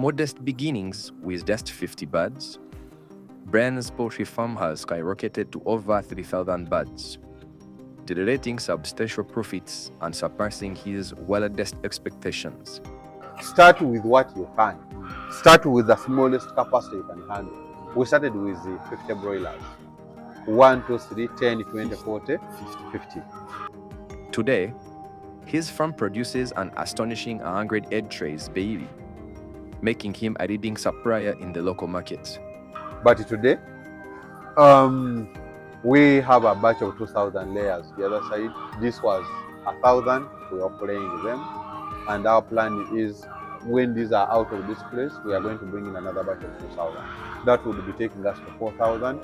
modest beginnings with just 50 birds, Brian's poultry farm has skyrocketed to over 3,000 birds, generating substantial profits and surpassing his wildest expectations. Start with what you can. Start with the smallest capacity you can handle. We started with the 50 broilers. 1, 2, 3, 10, 20, 40, 50. Today, his farm produces an astonishing 100 egg trays daily, making him a leading supplier in the local market. But today, we have a batch of 2,000 layers. The other side, this was 1,000. We are playing them, and our plan is when these are out of this place, we are going to bring in another batch of 2,000. That would be taking us to 4,000.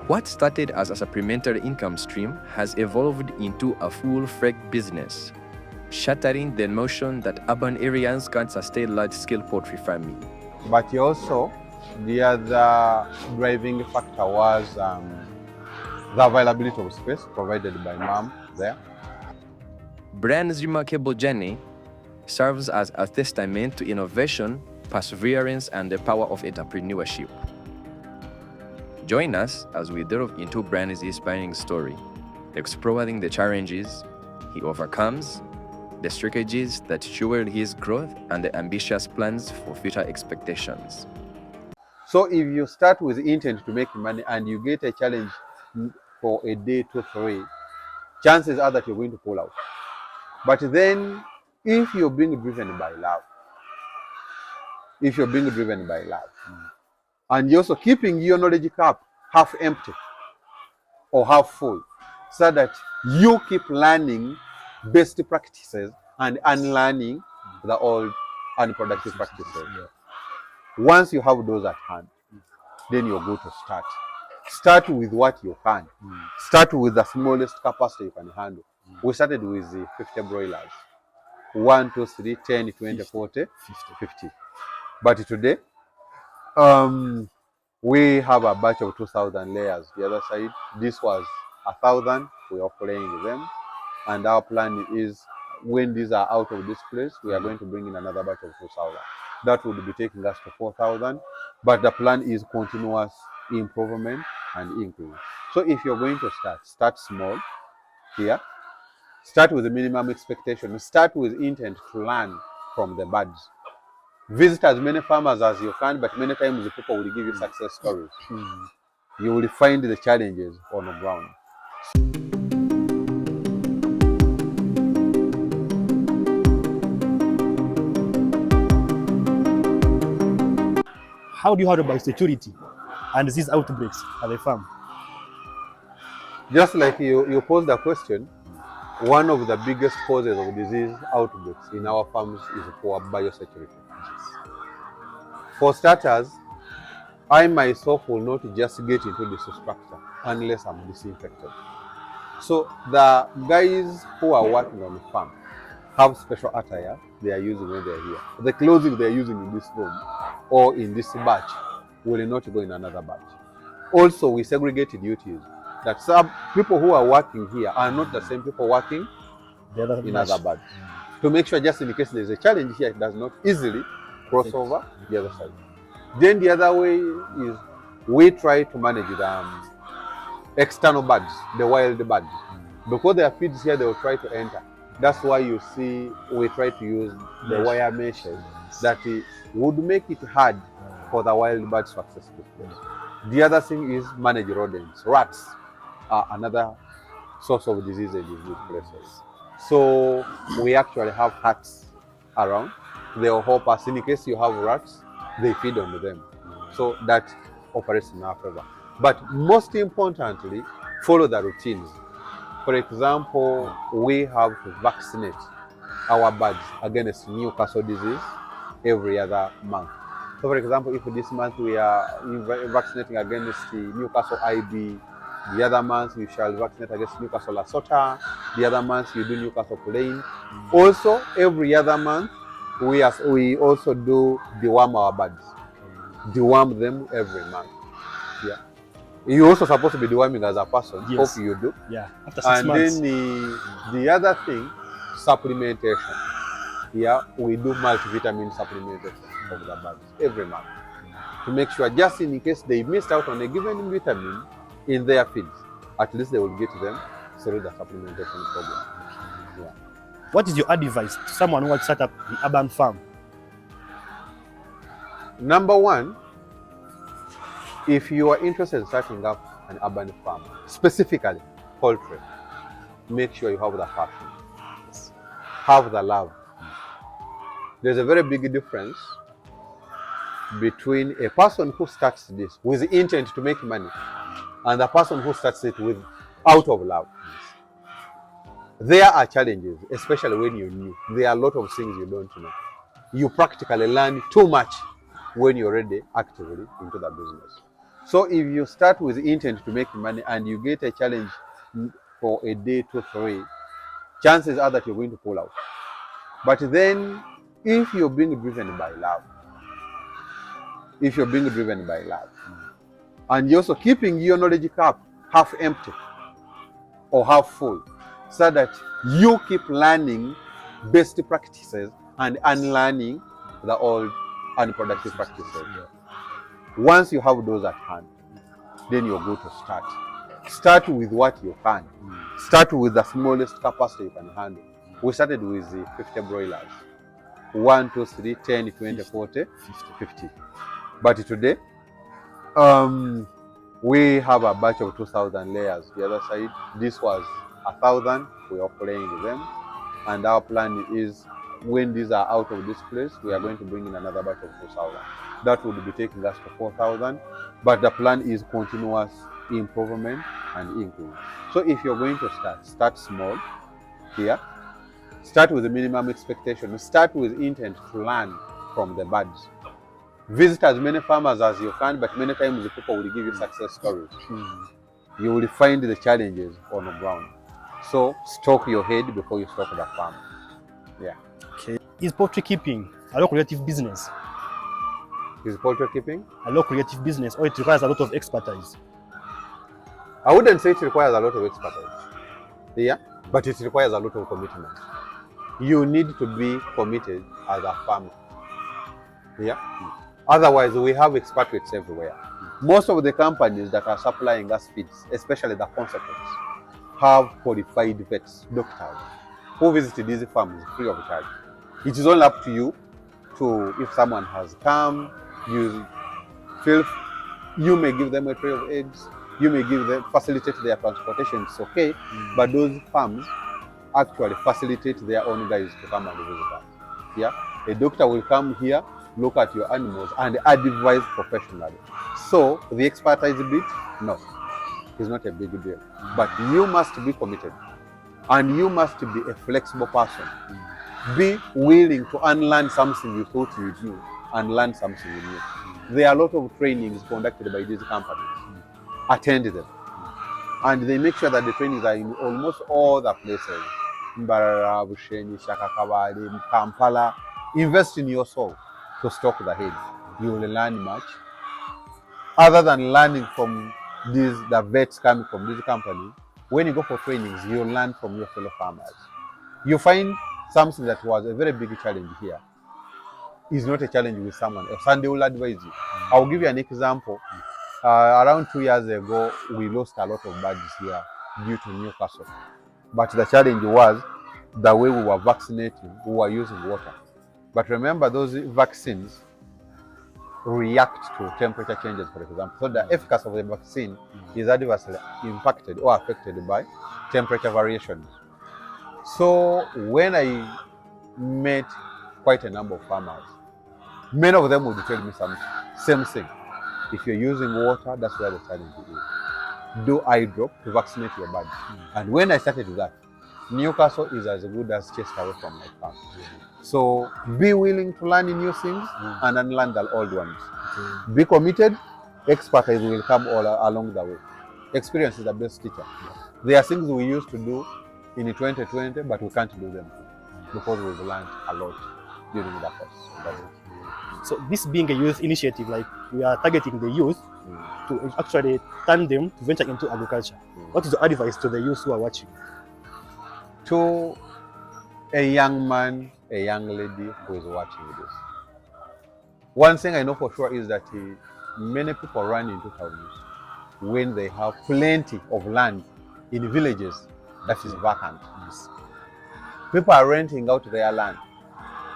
What started as a supplementary income stream has evolved into a full-fledged business, shattering the notion that urban areas can't sustain large-scale poultry farming. But also, the other driving factor was the availability of space provided by Mom there. Brian's remarkable journey serves as a testament to innovation, perseverance, and the power of entrepreneurship. Join us as we delve into Brian's inspiring story, exploring the challenges he overcomes, the strategies that fueled his growth, and the ambitious plans for future expectations. So if you start with intent to make money and you get a challenge for a day, 2, 3, chances are that you're going to pull out. But then if you're being driven by love, and you're also keeping your knowledge cup half empty or half full, so that you keep learning best practices and unlearning the old unproductive practices. Once you have those at hand, then you're going to start. Start with what you can. Start with the smallest capacity you can handle. We started with the 50 broilers. 1, 2, 3, 10, 20, 40, 50. But today, we have a batch of 2,000 layers. The other side, this was 1,000. We are playing them, and our plan is when these are out of this place, we are going to bring in another batch of 2,000. That would be taking us to 4,000. But the plan is continuous improvement and increase. So if you're going to start small here. Start with the minimum expectation. Start with intent to learn from the birds. Visit as many farmers as you can, but many times the people will give you success stories. You will find the challenges on the ground. How do you handle biosecurity and disease outbreaks at the farm? Just like you posed a question, one of the biggest causes of disease outbreaks in our farms is poor biosecurity. For starters, I myself will not just get into this structure unless I'm disinfected. So the guys who are working on the farm have special attire they are using when they're here. The clothing they're using in this room or in this batch will not go in another batch. Also, we segregate duties. That some people who are working here are not the same people working in other batches. To make sure just in case there's a challenge here, it does not easily cross over the other side. Then the other way is we try to manage the external birds, the wild birds. Because there are feeds here, they will try to enter. That's why you see we try to use the wire meshes that would make it hard for the wild birds to access this place. The other thing is manage rodents. Rats are another source of disease in these places. So we actually have hats around. They will help us. In case you have rats, they feed on them. So that operates in our favor. But most importantly, follow the routines. For example, we have to vaccinate our birds against Newcastle disease every other month. So for example, if this month we are vaccinating against the Newcastle IB, the other month we shall vaccinate against Newcastle Lasota, the other month you do Newcastle plain. Also, every other month we also do deworm our birds. Deworm them every month. Yeah. You're also supposed to be deworming as a person. Yes. Hope you do. Yeah. After 6 months. And then the other thing, supplementation. Yeah, we do multivitamin supplementation. of the birds every month to make sure, just in case they missed out on a given vitamin in their feeds, at least they will get them through the supplementation program. Yeah. What is your advice to someone who wants to set up the urban farm? Number one, if you are interested in starting up an urban farm, specifically poultry, make sure you have the passion, have the love. There's a very big difference between a person who starts this with the intent to make money and the person who starts it with out of love. There are challenges, especially when you're new. There are a lot of things you don't know. You practically learn too much when you're already actively into the business. So if you start with the intent to make money and you get a challenge for a day, 2, 3, chances are that you're going to pull out. But then, if you're being driven by love, and you're also keeping your knowledge cup half empty or half full, so that you keep learning best practices and unlearning the old unproductive practices. Once you have those at hand, then you're good to start. Start with what you can. Start with the smallest capacity you can handle. We started with the 50 broilers. 1, 2, 3, 10, 20, 40, 50. But today, we have a batch of 2,000 layers. The other side, this was 1,000. We are playing them. And our plan is, when these are out of this place, we are going to bring in another batch of 2,000. That would be taking us to 4,000. But the plan is continuous improvement and increase. So if you're going to start small here. Start with the minimum expectation. Start with intent to learn from the birds. Visit as many farmers as you can, but many times the people will give you success stories. You will find the challenges on the ground. So stock your head before you stock the farm. Yeah. Okay. Is poultry keeping a lucrative business? Is poultry keeping a lucrative business, or it requires a lot of expertise? I wouldn't say it requires a lot of expertise. Yeah, but it requires a lot of commitment. You need to be committed as a farmer. Yeah. Otherwise, we have expatriates everywhere. Most of the companies that are supplying us feeds, especially the concentrates, have qualified vets, doctors, who visit these farms free of charge. It is all up to you to, if someone has come, you may give them a tray of eggs, you may facilitate their transportation, it's okay, but those farms actually facilitate their own guys to come and visit us. Yeah, a doctor will come here, look at your animals and advise professionally. So the expertise bit, no, is not a big deal. But you must be committed and you must be a flexible person. Be willing to unlearn something you thought you knew and learn something new. There are a lot of trainings conducted by these companies. Attend them. And they make sure that the trainings are in almost all the places. Mbarara, Bushenyi, Shakakabali, Kampala. Invest in your soul to stock the head. You will learn much. Other than learning from the vets coming from these companies, when you go for trainings, you learn from your fellow farmers. You find something that was a very big challenge here is not a challenge with someone else, and they will advise you. I'll give you an example. Around 2 years ago, we lost a lot of birds here due to Newcastle. But the challenge was the way we were vaccinating, we were using water. But remember, those vaccines react to temperature changes, for example. So the efficacy of the vaccine is adversely impacted or affected by temperature variations. So when I met quite a number of farmers, many of them would tell me same thing. If you're using water, that's where the challenge is. Do eye drop to vaccinate your birds. And when I started that, Newcastle is as good as chased away from my farm. So be willing to learn new things and unlearn the old ones. Be committed. Expertise will come all along the way. Experience is the best teacher. There are things we used to do in 2020, but we can't do them because we've learned a lot during the course. So this being a youth initiative, like we are targeting the youth to actually turn them to venture into agriculture. What is your advice to the youth who are watching? To a young man, a young lady who is watching this, One thing I know for sure is that many people run into towns when they have plenty of land in villages that is vacant. Yes. People are renting out their land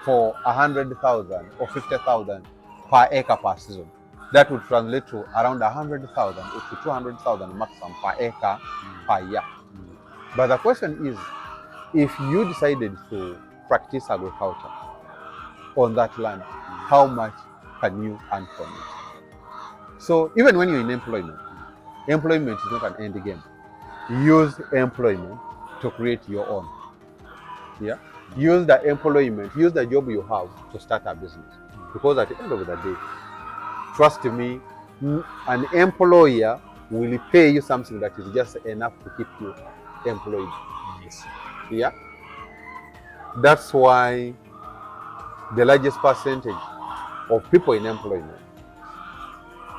for 100,000 or 50,000 per acre per season. That would translate to around 100,000 or to 200,000 maximum per acre per year. But the question is, if you decided to practice agriculture on that land, how much can you earn from it? So even when you're in employment, employment is not an end game. Use employment to create your own. Yeah. Use the employment, use the job you have to start a business. Because at the end of the day, trust me, an employer will pay you something that is just enough to keep you employed. Yes. Yeah. That's why the largest percentage of people in employment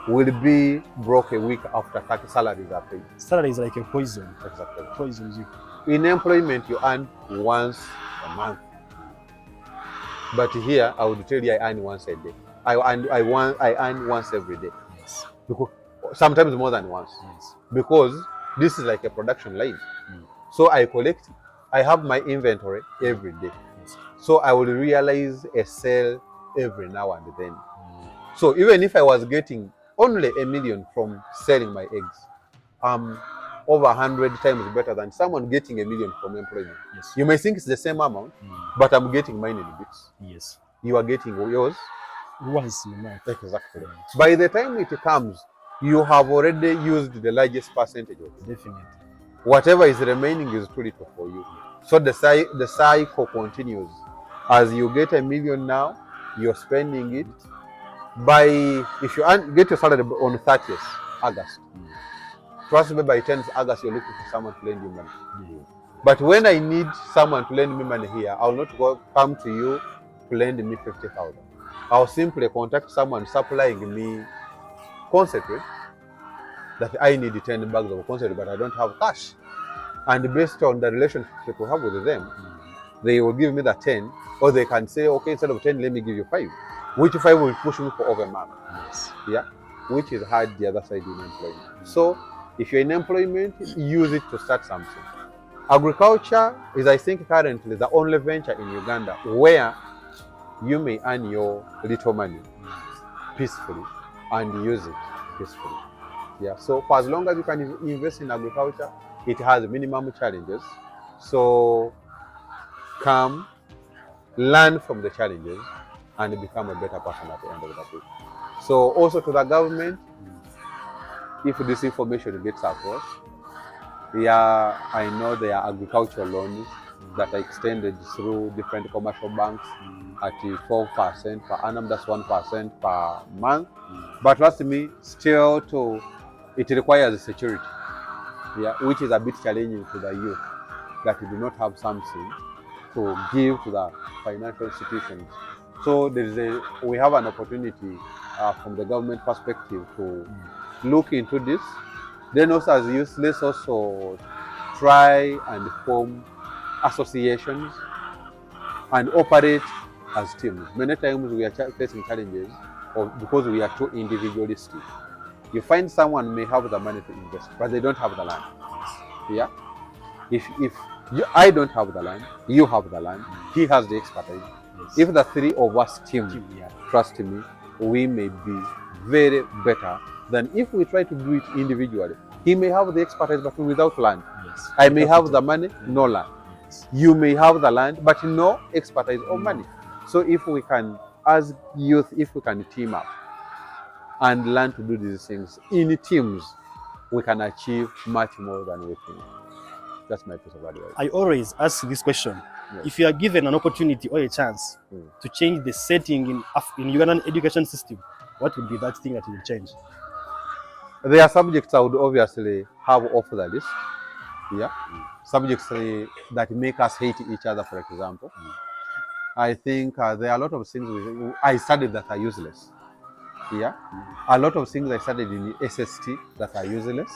will be broke a week after tax salaries are paid. Salary is like a poison. Exactly. Poisons you. In employment, you earn once a month. But here, I would tell you I earn once a day. I earn once every day. Yes. Because sometimes more than once. Yes. Because this is like a production line. So I collect, I have my inventory every day. Yes. So I will realize a sale every now and then. So even if I was getting only $1 million from selling my eggs, I'm over 100 times better than someone getting $1 million from employment. Yes. You may think it's the same amount, but I'm getting mine in bits. Yes. You are getting yours. Once in a month. Exactly. By the time it comes, you have already used the largest percentage of it. Definitely. Whatever is remaining is too little for you. So the cycle continues. As you get $1 million now, you're spending it. If you get your salary on 30th August, trust me, by 10th August, you're looking for someone to lend you money. But when I need someone to lend me money here, I'll not come to you to lend me 50,000. I'll simply contact someone supplying me concentrate that I need 10 bags of concentrate, but I don't have cash. And based on the relationship we have with them, they will give me the 10, or they can say, okay, instead of 10, let me give you 5, which 5 will push me for over month. Yes. Yeah, which is hard the other side in employment. So if you're in employment, use it to start something. Agriculture is, I think, currently the only venture in Uganda where you may earn your little money peacefully and use it peacefully. Yeah. So for as long as you can invest in agriculture, it has minimum challenges. So come, learn from the challenges, and become a better person at the end of the day. So also to the government, if this information gets across, yeah, I know there are agricultural loans that are extended through different commercial banks at 12% per annum, that's 1% per month. But trust me, still it requires security, yeah, which is a bit challenging to the youth that do not have something to give to the financial institutions. So we have an opportunity from the government perspective to look into this. Then also as youth, let's also try and form associations and operate as teams. Many times we are facing challenges because we are too individualistic. You find someone may have the money to invest, but they don't have the land. Yeah. If I don't have the land, you have the land, he has the expertise. Yes. If the three of us team, trust me, we may be very better than if we try to do it individually. He may have the expertise, but without land. Yes. I may have the money, no land. Yes. You may have the land, but no expertise or money. So if we can, as youth, if we can team up and learn to do these things in teams, we can achieve much more than we think. That's my piece of advice. I always ask this question. Yes. If you are given an opportunity or a chance to change the setting in Ugandan education system, what would be that thing that you would change? There are subjects I would obviously have off the list. Yeah. Subjects that make us hate each other, for example. I think there are a lot of things I studied that are useless. Yeah. A lot of things I studied in SST that are useless,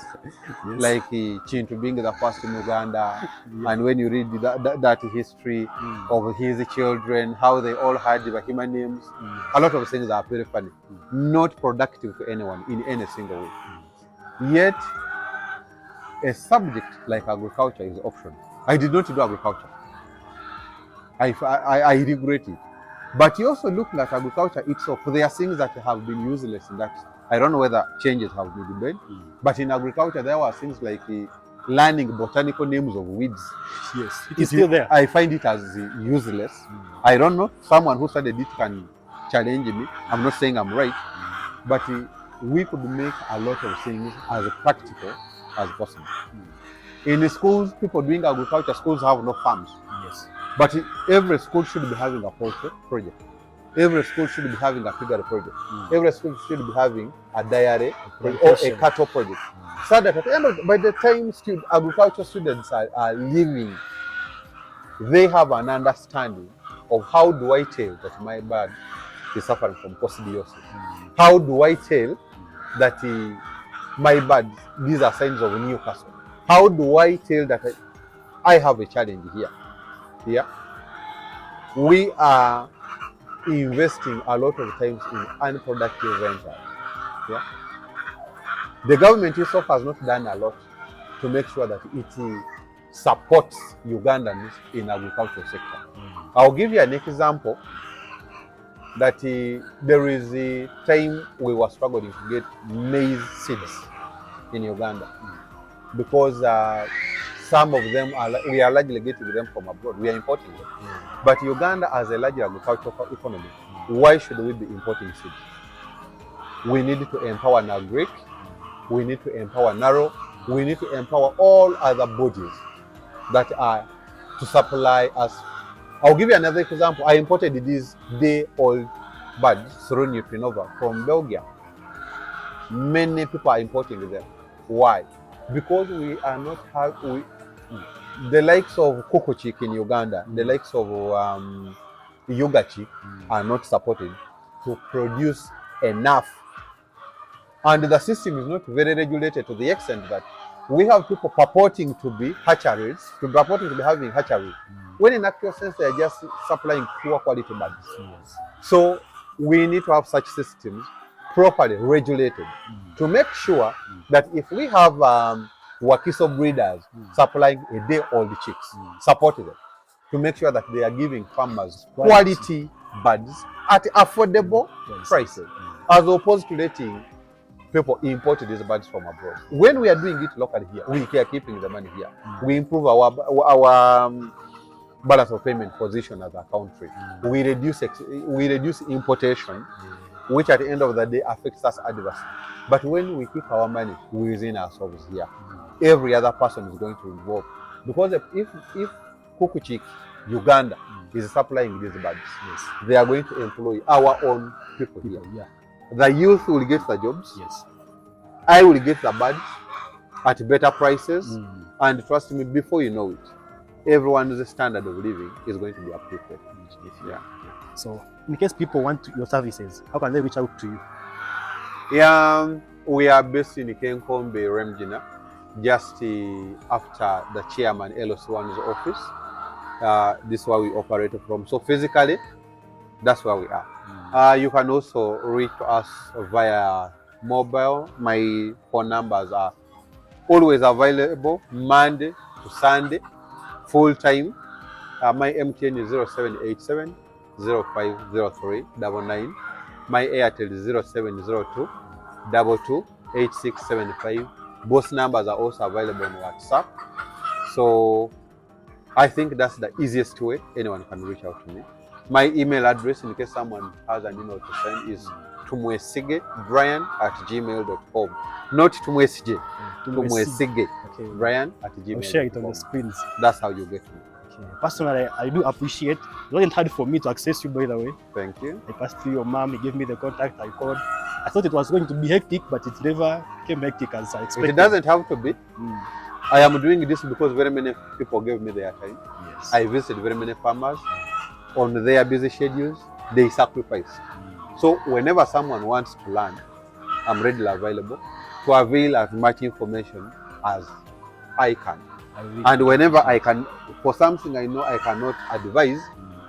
like Chintu being the first in Uganda, and when you read that history of his children, how they all had the human names, a lot of things are very funny, not productive to anyone in any single way. Yet, a subject like agriculture is optional. I did not do agriculture. I regret it. But you also look at agriculture itself. There are things that have been useless in that. I don't know whether changes have been made, but in agriculture there were things like learning botanical names of weeds. Yes, it is still there. I find it as useless. I don't know. Someone who studied it can challenge me. I'm not saying I'm right, but we could make a lot of things as practical as possible. In the schools, people doing agriculture, schools have no farms. Yes. But every school should be having a poultry project. Every school should be having a piggery project. Every school should be having a dairy or a cattle project. So that at the end of, by the time agriculture students are leaving, they have an understanding of how do I tell that my bird is suffering from coccidiosis. How do I tell that my bird, these are signs of Newcastle? How do I tell that I have a challenge here? Yeah, we are investing a lot of times in unproductive rentals. Yeah, the government itself has not done a lot to make sure that it supports Ugandans in agricultural sector. I'll give you an example that there is a time we were struggling to get maize seeds in Uganda because some of them we are largely getting them from abroad. We are importing them. But Uganda, as a large agricultural economy, why should we be importing seeds? We need to empower NAGRIC, we need to empower NARO, we need to empower all other bodies that are to supply us. I'll give you another example. I imported these day-old birds through Nutrinova from Belgium. Many people are importing them. Why? Because we are not having the likes of Kukuchik in Uganda, the likes of Yogachik are not supported to produce enough. And the system is not very regulated to the extent that we have people purporting to be hatcheries, purporting to be having hatcheries, when in actual sense they are just supplying poor quality birds. So we need to have such systems properly regulated to make sure that if we have Wakiso breeders supplying a day-old chicks, support them to make sure that they are giving farmers quality birds at affordable prices, as opposed to letting people import these birds from abroad. When we are doing it locally here, we are keeping the money here. We improve our balance of payment position as a country. We reduce importation, which at the end of the day affects us adversely. But when we keep our money within ourselves here, every other person is going to involve. Because if Kukuchik, Uganda, is supplying these birds, they are going to employ our own people here. The youth will get the jobs. I will get the birds at better prices. And trust me, before you know it, everyone's standard of living is going to be uplifted. So, in case people want your services, how can they reach out to you? Yeah, we are based in Kenkombe, Remgina, just after the chairman LOC1's office. This is where we operate from. So physically, that's where we are. You can also reach us via mobile. My phone numbers are always available, Monday to Sunday, full time. My MTN is 0787 0503 99. My Airtel is 0702 22 8675. Both numbers are also available on WhatsApp. So I think that's the easiest way anyone can reach out to me. My email address, in case someone has an email to send, is tumwesigebrian@gmail.com. Not tumwesige, tumwesige, Brian@gmail.com. I'll share it on the screens. That's how you get me. Personally, I do appreciate. It wasn't hard for me to access you, by the way. Thank you. I passed through your mom, he gave me the contact, I called. I thought it was going to be hectic, but it never came hectic as I expected. It doesn't have to be. I am doing this because very many people gave me their time. I visited very many farmers on their busy schedules. They sacrifice. So whenever someone wants to learn, I'm readily available to avail as much information as I can. And whenever I can, for something I know I cannot advise,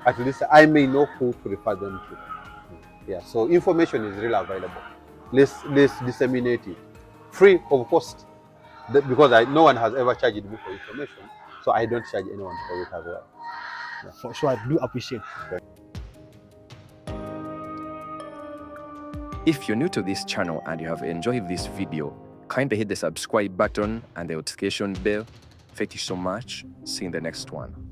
at least I may know who to refer them to. Yeah, so information is really available. Let's disseminate it. Free of cost. Because no one has ever charged me for information, so I don't charge anyone for it as well. Yeah. For sure, I do appreciate. If you're new to this channel and you have enjoyed this video, kindly hit the subscribe button and the notification bell. Thank you so much. See you in the next one.